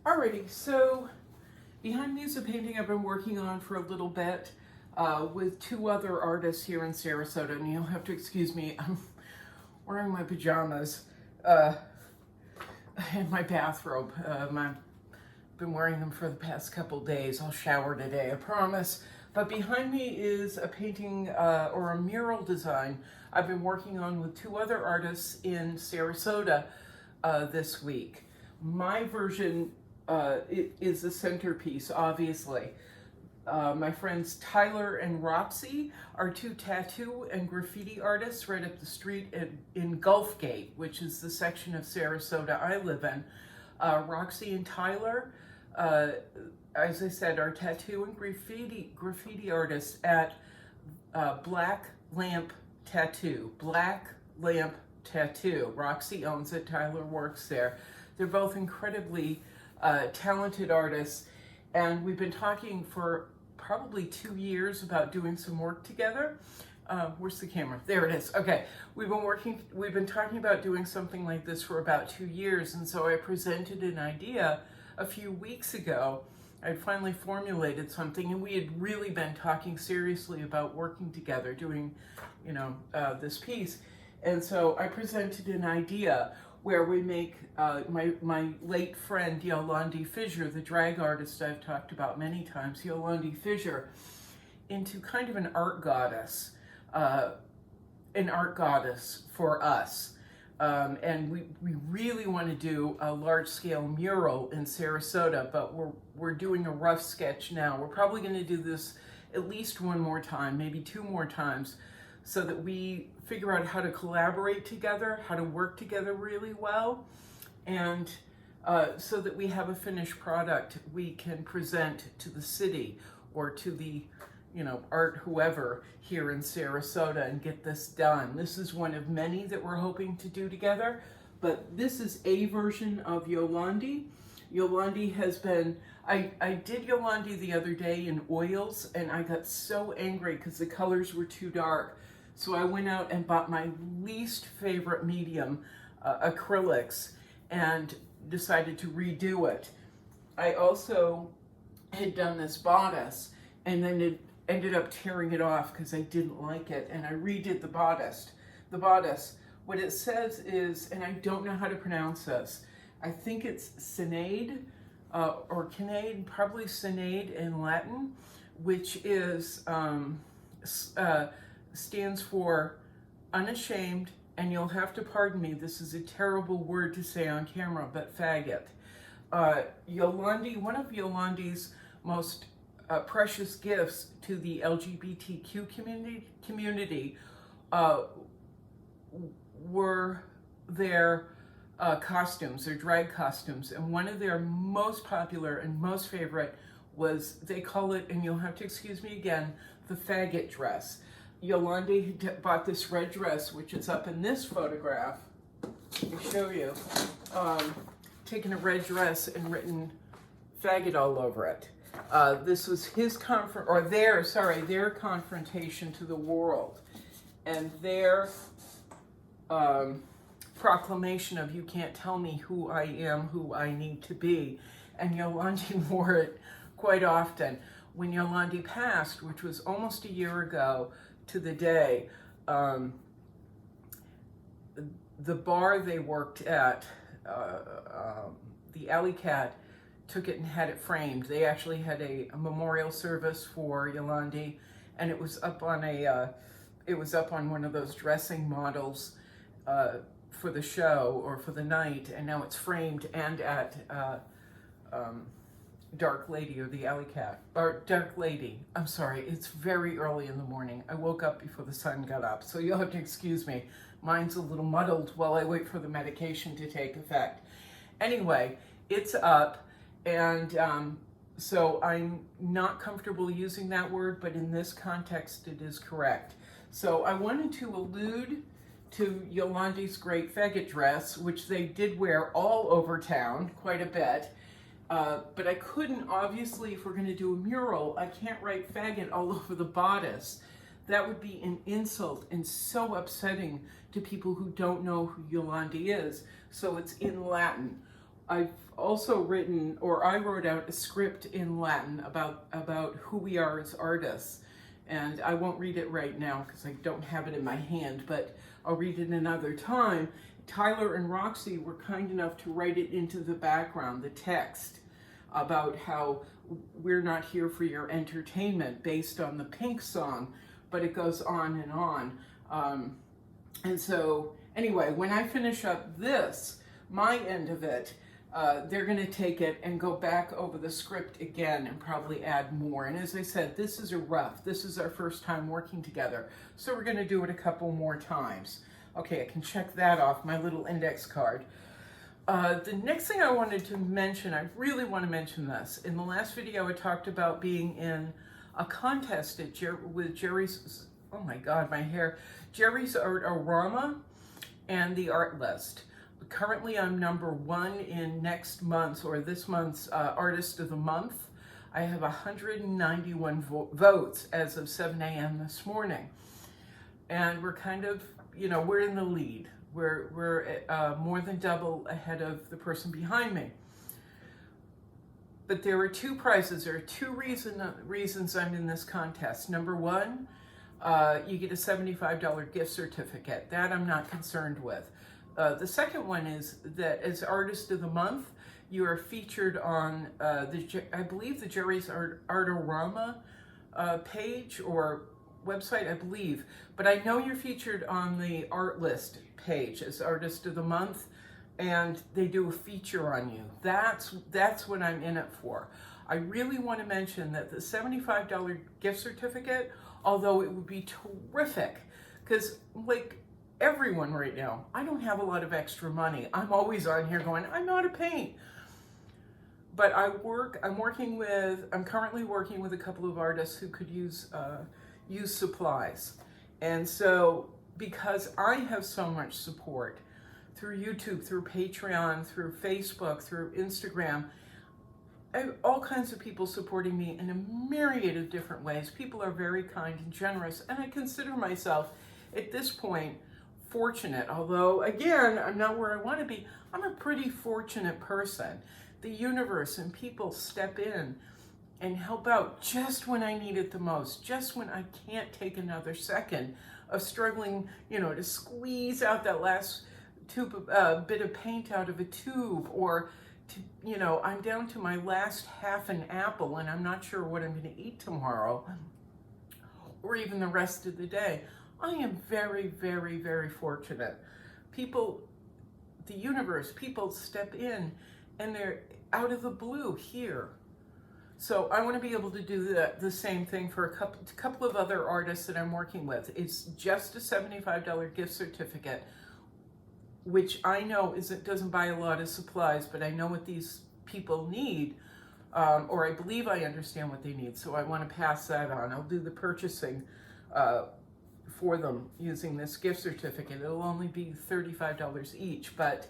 Alrighty, so behind me is a painting I've been working on for a little bit with two other artists here in Sarasota, and you'll have to excuse me, I'm wearing my pajamas and my bathrobe. I've been wearing them for the past couple days. I'll shower today, I promise. But behind me is a painting or a mural design I've been working on with two other artists in Sarasota this week. My version is the centerpiece, obviously. My friends Tyler and Roxy are two tattoo and graffiti artists right up the street in Gulfgate, which is the section of Sarasota I live in. Roxy and Tyler, as I said, are tattoo and graffiti artists at Black Lamp Tattoo. Black Lamp Tattoo. Roxy owns it, Tyler works there. They're both incredibly talented artists, and we've been talking for probably 2 years about doing some work together. Where's the camera? There it is. Okay, we've been talking about doing something like this for about 2 years, and so I presented an idea a few weeks ago. I'd finally formulated something, and we had really been talking seriously about working together, doing, this piece. And so I presented an idea where we make my late friend Yolandi Fisher, the drag artist I've talked about many times, Yolandi Fisher, into kind of an art goddess for us. And we really want to do a large-scale mural in Sarasota, but we're doing a rough sketch now. We're probably going to do this at least one more time, maybe 2 more times, so that we figure out how to collaborate together, how to work together really well, and so that we have a finished product we can present to the city or to the art whoever here in Sarasota and get this done. This is one of many that we're hoping to do together, but this is a version of Yolandi. Yolandi has been, I did Yolandi the other day in oils, and I got so angry because the colors were too dark. So I went out and bought my least favorite medium, acrylics, and decided to redo it. I also had done this bodice, and then it ended up tearing it off because I didn't like it, and I redid the bodice. The bodice, what it says is, and I don't know how to pronounce this, I think it's Sinead, or Kinade, probably Sinead in Latin, which is, stands for unashamed, and you'll have to pardon me, this is a terrible word to say on camera, but faggot. Yolandi, one of Yolandi's most precious gifts to the LGBTQ community were their costumes, their drag costumes, and one of their most popular and most favorite was, they call it, and you'll have to excuse me again, the faggot dress. Yolandi bought this red dress, which is up in this photograph. Let me show you. Taken a red dress and written faggot all over it. This was his their confrontation to the world, and their proclamation of, you can't tell me who I am, who I need to be. And Yolandi wore it quite often. When Yolandi passed, which was almost a year ago to the day, the bar they worked at, the Alley Cat, took it and had it framed. They actually had a memorial service for Yolandi, and it was up on one of those dressing models for the show or for the night, and now it's framed and at Dark Lady, or the Alley Cat, or Dark Lady. I'm sorry, it's very early in the morning. I woke up before the sun got up, so you'll have to excuse me. Mine's a little muddled while I wait for the medication to take effect. Anyway, it's up, and so I'm not comfortable using that word, but in this context it is correct. So I wanted to allude to Yolandi's great faggot dress, which they did wear all over town quite a bit. But I couldn't, obviously, if we're going to do a mural, I can't write faggot all over the bodice. That would be an insult and so upsetting to people who don't know who Yolandi is. So it's in Latin. I've also written, or I wrote out a script in Latin about who we are as artists. And I won't read it right now because I don't have it in my hand, but I'll read it another time. Tyler and Roxy were kind enough to write it into the background, the text, about how we're not here for your entertainment based on the Pink song, but it goes on and on. And so anyway, when I finish up this, my end of it, they're going to take it and go back over the script again and probably add more. And as I said, this is this is our first time working together. So we're going to do it a couple more times. Okay, I can check that off my little index card. The next thing I wanted to mention, I really want to mention this. In the last video, I talked about being in a contest with Jerry's, oh my God, my hair, Jerry's Art-O-Rama and the Art List. Currently, I'm #1 in next month's or this month's Artist of the Month. I have 191 votes as of 7 a.m. this morning. And we're kind of, we're in the lead. We're more than double ahead of the person behind me. But there are two prizes. There are two reasons I'm in this contest. Number one, you get a $75 gift certificate. That I'm not concerned with. The second one is that as Artist of the Month, you are featured on I believe the Jerry's Art-O-Rama page or website, I believe. But I know you're featured on the Art List page as Artist of the Month, and they do a feature on you. That's what I'm in it for. I really want to mention that the $75 gift certificate, although it would be terrific, because like everyone right now, I don't have a lot of extra money. I'm always on here going, I'm out of paint. But I'm currently working with a couple of artists who could use supplies. And so because I have so much support through YouTube, through Patreon, through Facebook, through Instagram, I have all kinds of people supporting me in a myriad of different ways. People are very kind and generous, and I consider myself at this point fortunate. Although, again, I'm not where I want to be. I'm a pretty fortunate person. The universe and people step in and help out just when I need it the most, just when I can't take another second of struggling, to squeeze out that last bit of paint out of a tube, or I'm down to my last half an apple and I'm not sure what I'm going to eat tomorrow or even the rest of the day. I am very, very, very fortunate. People, the universe, people step in and they're out of the blue here. So I want to be able to do the same thing for a couple of other artists that I'm working with. It's just a $75 gift certificate, which I know doesn't buy a lot of supplies, but I know what these people need, or I believe I understand what they need. So I want to pass that on. I'll do the purchasing for them using this gift certificate. It'll only be $35 each, but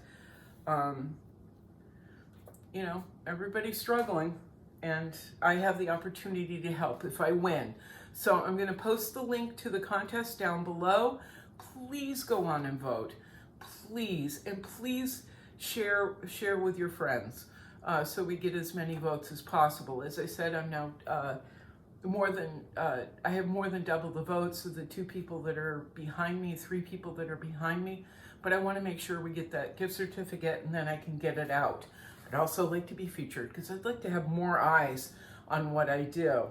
everybody's struggling. And I have the opportunity to help if I win. So I'm going to post the link to the contest down below. Please go on and vote. Please. And please share with your friends so we get as many votes as possible. As I said, I'm now I have more than double the votes of the 2 people that are behind me, 3 people that are behind me. But I want to make sure we get that gift certificate and then I can get it out. I'd also like to be featured because I'd like to have more eyes on what I do.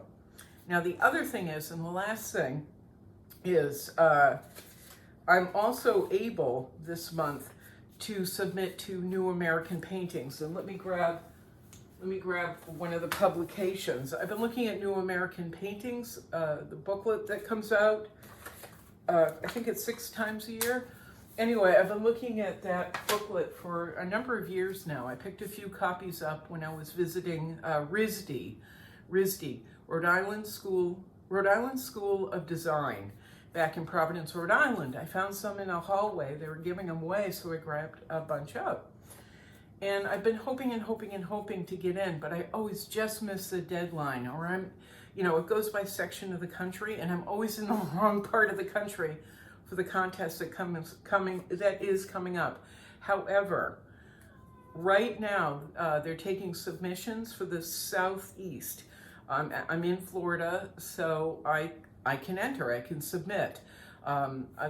Now the other thing is, and the last thing is, I'm also able this month to submit to New American Paintings. And let me grab one of the publications. I've been looking at New American Paintings, the booklet that comes out. I think it's 6 times a year. Anyway, I've been looking at that booklet for a number of years now. I picked a few copies up when I was visiting RISD, Rhode Island School of Design, back in Providence, Rhode Island. I found some in a hallway. They were giving them away, so I grabbed a bunch up. And I've been hoping to get in, but I always just miss the deadline, or it goes by section of the country, and I'm always in the wrong part of the country for the contest that is coming up. However, right now, they're taking submissions for the Southeast. I'm in Florida, so I can enter, I can submit.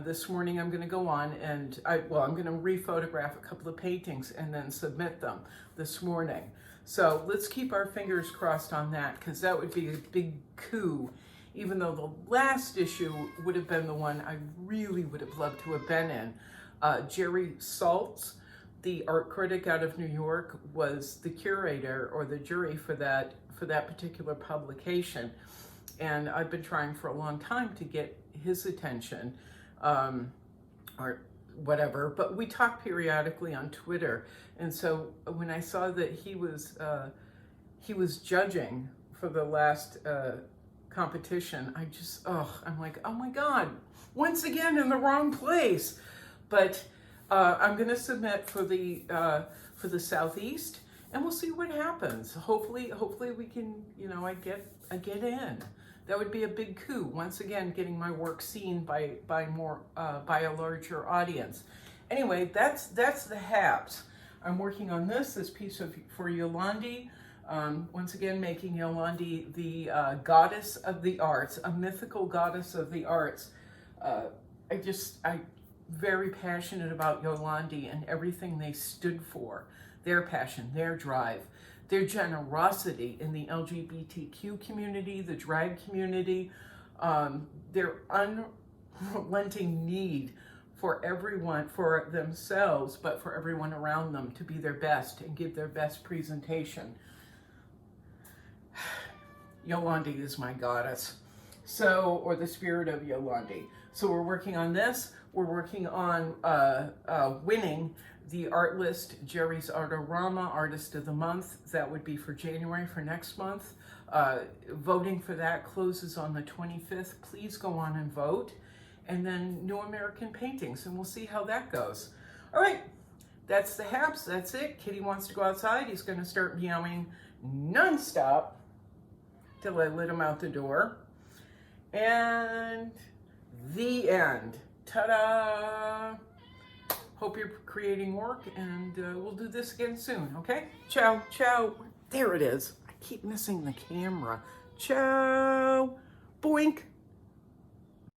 This morning I'm going to go on and I'm going to rephotograph a couple of paintings and then submit them this morning. So let's keep our fingers crossed on that, because that would be a big coup, even though the last issue would have been the one I really would have loved to have been in. Jerry Saltz, the art critic out of New York, was the curator or the jury for that particular publication. And I've been trying for a long time to get his attention, or whatever, but we talk periodically on Twitter. And so when I saw that he was judging for the last competition, I'm like, oh my God, once again in the wrong place. But I'm going to submit for the Southeast, and we'll see what happens. Hopefully we can, I get in. That would be a big coup. Once again, getting my work seen by a larger audience. Anyway, that's the Habs. I'm working on this piece for Yolandi. Once again, making Yolandi the goddess of the arts, a mythical goddess of the arts. I'm very passionate about Yolandi and everything they stood for. Their passion, their drive, their generosity in the LGBTQ community, the drag community, their unrelenting need for everyone, for themselves, but for everyone around them to be their best and give their best presentation. Yolandi is my goddess. So, or the spirit of Yolandi. So we're working on this. We're working on winning the Art List Jerry's Artorama Artist of the Month. That would be for January, for next month. Voting for that closes on the 25th. Please go on and vote. And then New American Paintings, and we'll see how that goes. All right, that's the Habs. That's it. Kitty wants to go outside. He's going to start meowing nonstop till I let him out the door. And the end. Ta-da! Hope you're creating work, and we'll do this again soon, okay? Ciao, ciao. There it is. I keep missing the camera. Ciao. Boink.